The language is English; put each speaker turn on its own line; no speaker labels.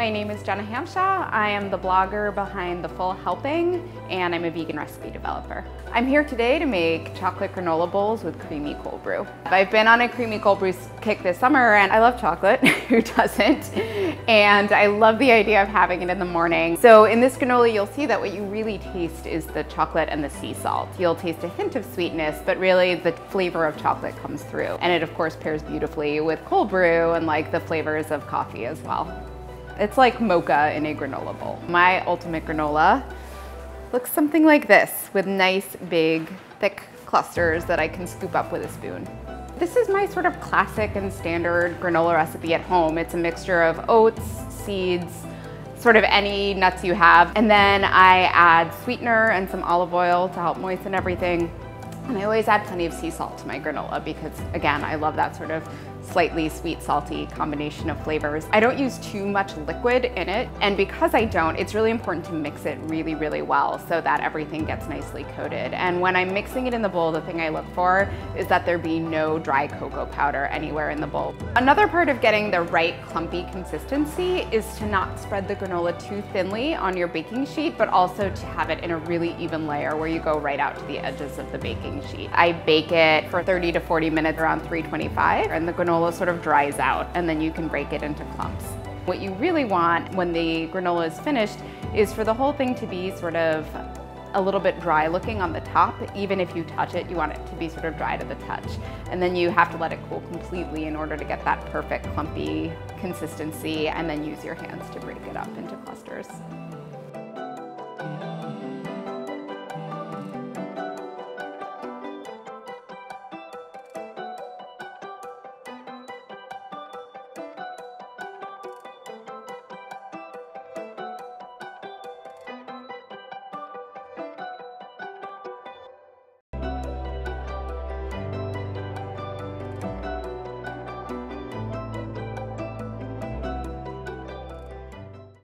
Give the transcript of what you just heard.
My name is Gena Hamshaw. I am the blogger behind The Full Helping, and I'm a vegan recipe developer. I'm here today to make chocolate granola bowls with creamy cold brew. I've been on a creamy cold brew kick this summer, and I love chocolate, who doesn't? And I love the idea of having it in the morning. So in this granola, you'll see that what you really taste is the chocolate and the sea salt. You'll taste a hint of sweetness, but really the flavor of chocolate comes through. And it of course pairs beautifully with cold brew and like the flavors of coffee as well. It's like mocha in a granola bowl. My ultimate granola looks something like this, with nice, big, thick clusters that I can scoop up with a spoon. This is my sort of classic and standard granola recipe at home. It's a mixture of oats, seeds, sort of any nuts you have. And then I add sweetener and some olive oil to help moisten everything. And I always add plenty of sea salt to my granola because, again, I love that sort of slightly sweet, salty combination of flavors. I don't use too much liquid in it, and because I don't, it's really important to mix it really, really well so that everything gets nicely coated. And when I'm mixing it in the bowl, the thing I look for is that there be no dry cocoa powder anywhere in the bowl. Another part of getting the right clumpy consistency is to not spread the granola too thinly on your baking sheet, but also to have it in a really even layer where you go right out to the edges of the baking sheet. I bake it for 30 to 40 minutes around 325, and the granola sort of dries out, and then you can break it into clumps. What you really want when the granola is finished is for the whole thing to be sort of a little bit dry looking on the top. Even if you touch it, you want it to be sort of dry to the touch. And then you have to let it cool completely in order to get that perfect clumpy consistency, and then use your hands to break it up into clusters.